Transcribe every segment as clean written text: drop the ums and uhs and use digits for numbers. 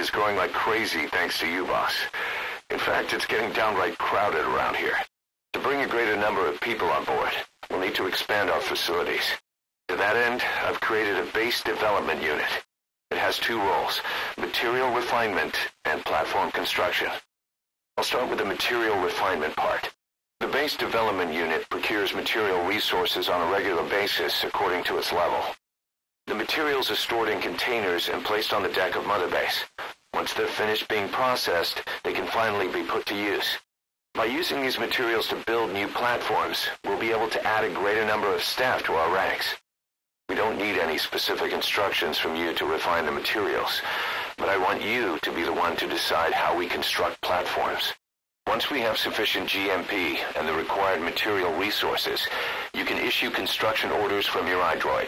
is growing like crazy thanks to you, boss. In fact, it's getting downright crowded around here. To bring a greater number of people on board, we'll need to expand our facilities. To that end, I've created a base development unit. It has two roles, material refinement and platform construction. I'll start with the material refinement part. The base development unit procures material resources on a regular basis according to its level. The materials are stored in containers and placed on the deck of Mother Base. Once they're finished being processed, they can finally be put to use. By using these materials to build new platforms, we'll be able to add a greater number of staff to our ranks. We don't need any specific instructions from you to refine the materials, but I want you to be the one to decide how we construct platforms. Once we have sufficient GMP and the required material resources, you can issue construction orders from your iDroid.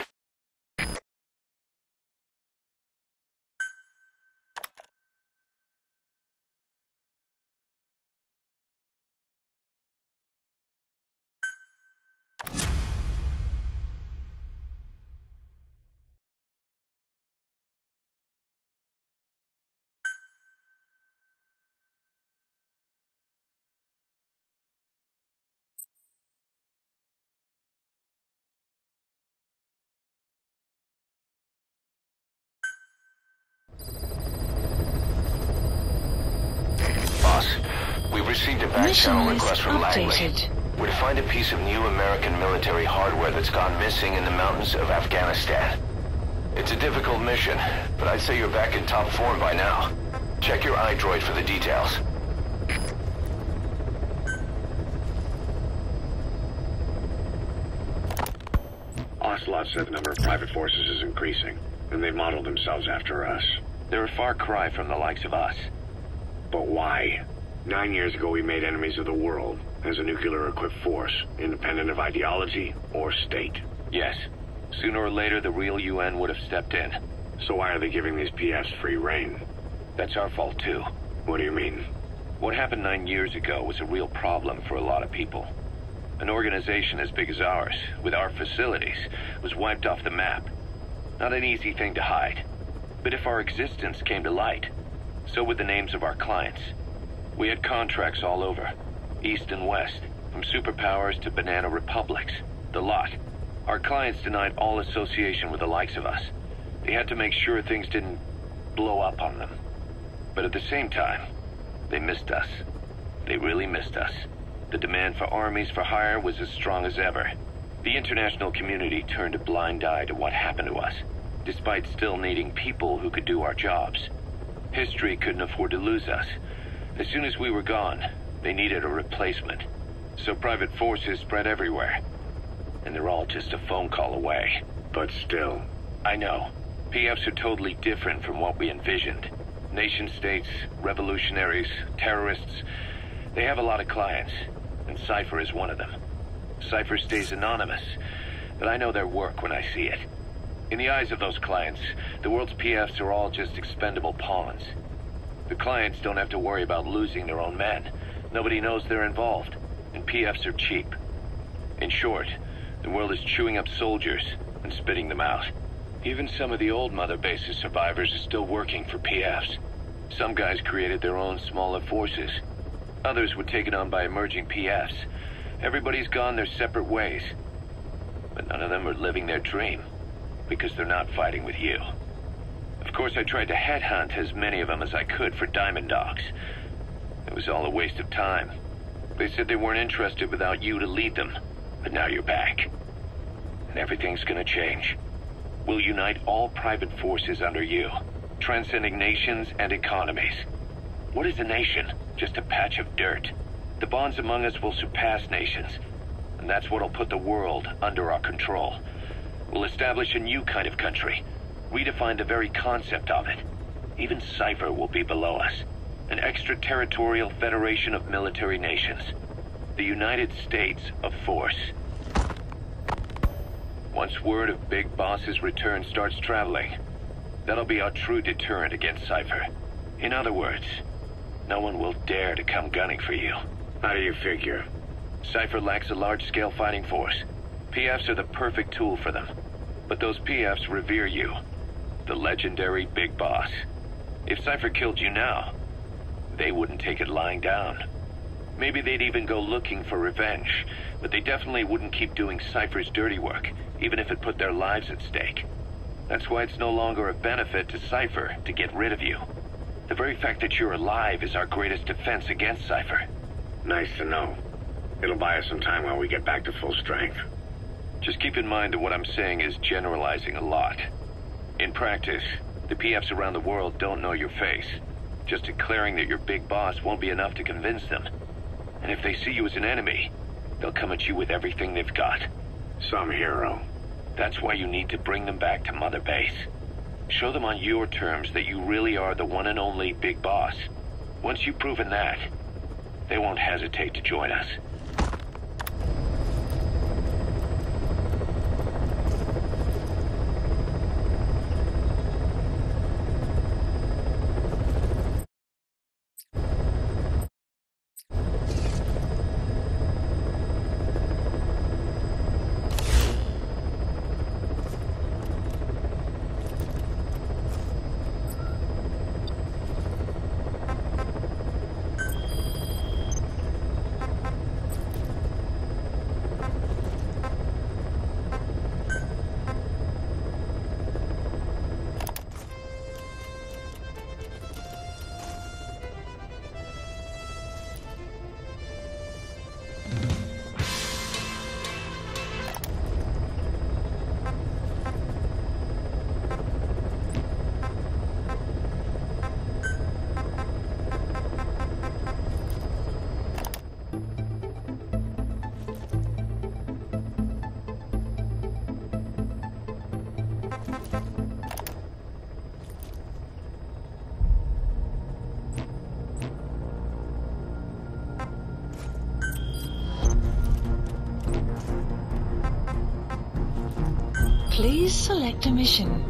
We've received a back channel request from Langley. We're to find a piece of new American military hardware that's gone missing in the mountains of Afghanistan. It's a difficult mission, but I'd say you're back in top form by now. Check your iDroid for the details. Ocelot said the number of private forces is increasing, and they've modeled themselves after us. They're a far cry from the likes of us. But why? 9 years ago we made enemies of the world as a nuclear-equipped force, independent of ideology or state. Yes. Sooner or later the real UN would have stepped in. So why are they giving these PFs free rein? That's our fault too. What do you mean? What happened 9 years ago was a real problem for a lot of people. An organization as big as ours, with our facilities, was wiped off the map. Not an easy thing to hide. But if our existence came to light, so would the names of our clients. We had contracts all over, east and west, from superpowers to banana republics, the lot. Our clients denied all association with the likes of us. They had to make sure things didn't blow up on them. But at the same time, they missed us. They really missed us. The demand for armies for hire was as strong as ever. The international community turned a blind eye to what happened to us, despite still needing people who could do our jobs. History couldn't afford to lose us. As soon as we were gone, they needed a replacement. So private forces spread everywhere. And they're all just a phone call away. But still. I know. PFs are totally different from what we envisioned. Nation-states, revolutionaries, terrorists. They have a lot of clients, and Cypher is one of them. Cypher stays anonymous, but I know their work when I see it. In the eyes of those clients, the world's PFs are all just expendable pawns. The clients don't have to worry about losing their own men. Nobody knows they're involved, and PFs are cheap. In short, the world is chewing up soldiers and spitting them out. Even some of the old Mother Base's survivors are still working for PFs. Some guys created their own smaller forces. Others were taken on by emerging PFs. Everybody's gone their separate ways. But none of them are living their dream, because they're not fighting with you. Of course, I tried to headhunt as many of them as I could for Diamond Dogs. It was all a waste of time. They said they weren't interested without you to lead them, but now you're back. And everything's gonna change. We'll unite all private forces under you, transcending nations and economies. What is a nation? Just a patch of dirt. The bonds among us will surpass nations, and that's what'll put the world under our control. We'll establish a new kind of country, redefine the very concept of it. Even Cypher will be below us, an extraterritorial federation of military nations. The United States of Force. Once word of Big Boss's return starts traveling, that'll be our true deterrent against Cypher. In other words, no one will dare to come gunning for you. How do you figure? Cypher lacks a large-scale fighting force. PFs are the perfect tool for them. But those PFs revere you, the legendary Big Boss. If Cypher killed you now, they wouldn't take it lying down. Maybe they'd even go looking for revenge, but they definitely wouldn't keep doing Cypher's dirty work, even if it put their lives at stake. That's why it's no longer a benefit to Cypher to get rid of you. The very fact that you're alive is our greatest defense against Cypher. Nice to know. It'll buy us some time while we get back to full strength. Just keep in mind that what I'm saying is generalizing a lot. In practice, the PFs around the world don't know your face. Just declaring that you're big boss won't be enough to convince them. And if they see you as an enemy, they'll come at you with everything they've got. Some hero. That's why you need to bring them back to Mother Base. Show them on your terms that you really are the one and only big boss. Once you've proven that, they won't hesitate to join us. Please select a mission.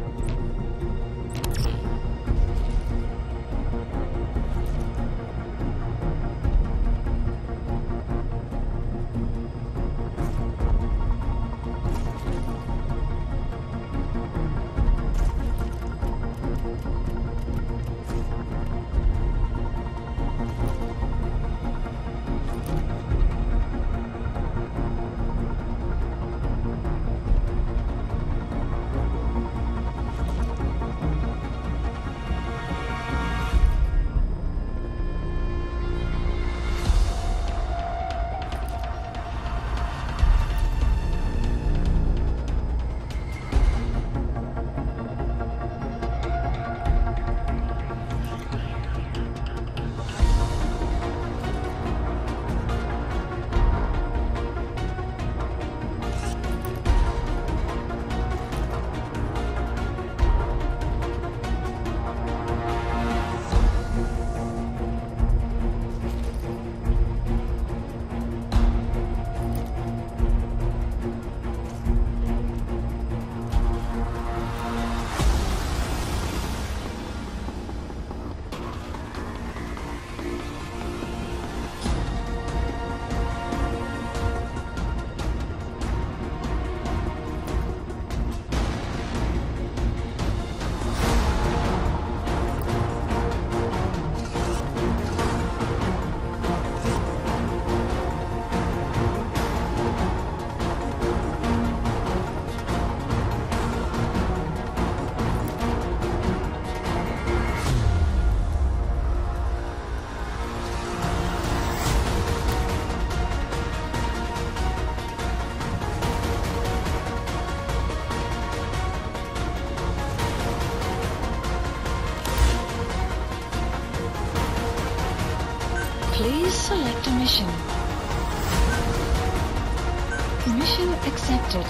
Please select a mission. Mission accepted.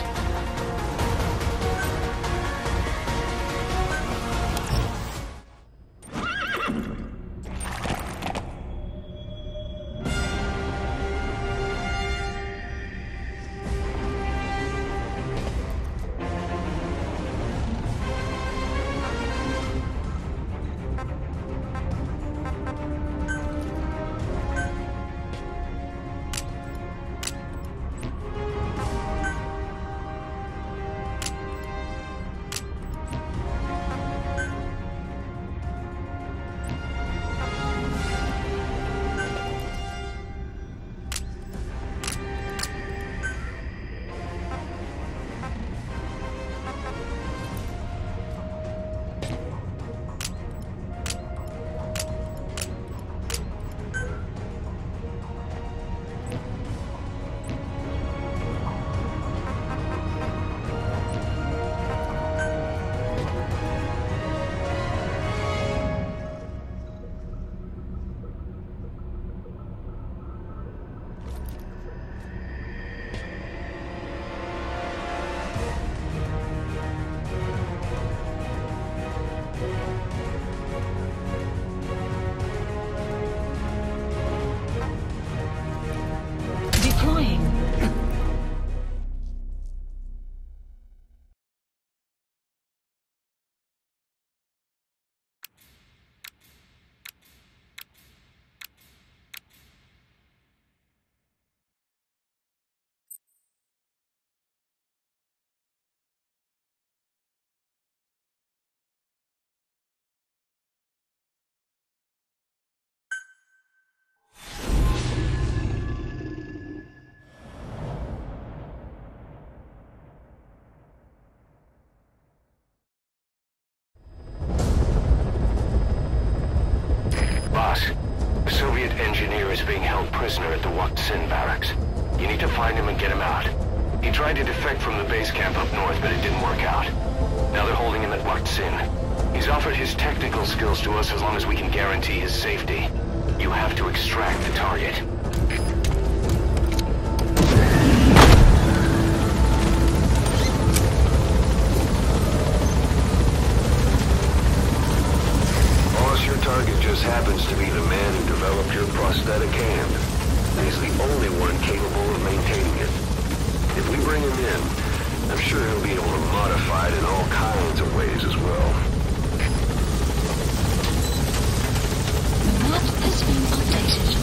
engineer is being held prisoner at the Wak Sin barracks. You need to find him and get him out. He tried to defect from the base camp up north, but it didn't work out. Now they're holding him at Wak Sin. He's offered his technical skills to us as long as we can guarantee his safety. You have to extract the target. Boss, your target just happens to be the man who developed your prosthetic hand. He's the only one capable of maintaining it. If we bring him in, I'm sure he'll be able to modify it in all kinds of ways as well. The map has been updated.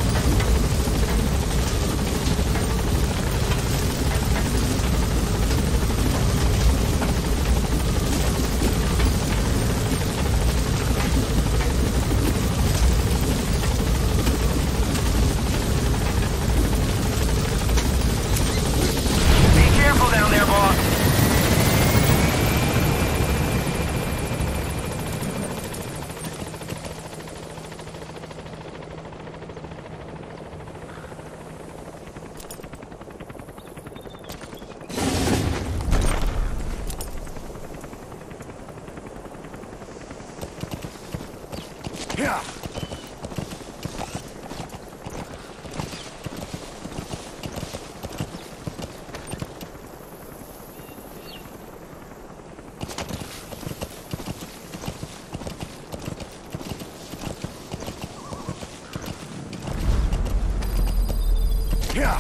Yeah.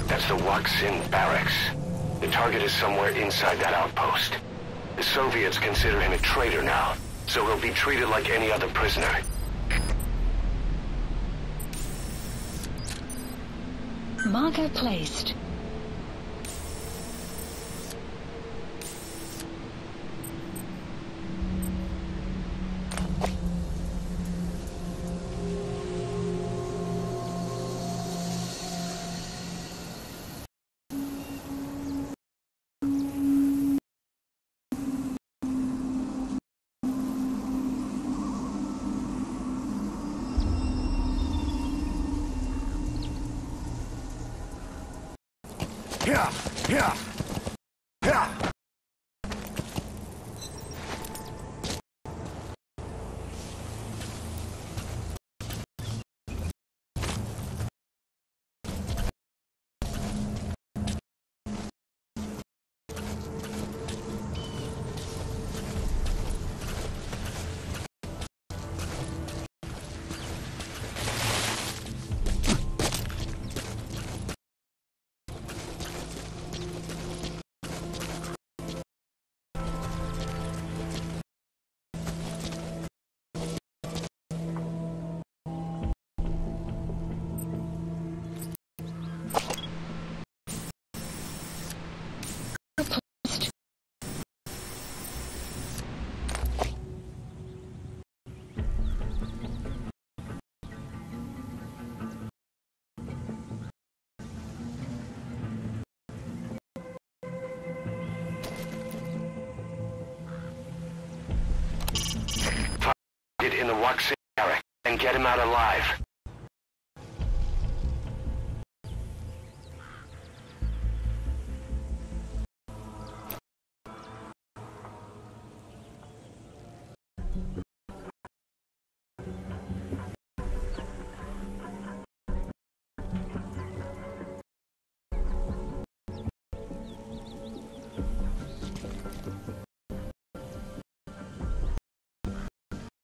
That's the Wak Sin barracks. The target is somewhere inside that outpost. The Soviets consider him a traitor now, so he'll be treated like any other prisoner. Marker placed. Yeah. Yeah. Yeah. Get in the Wak Sin barrack and get him out alive.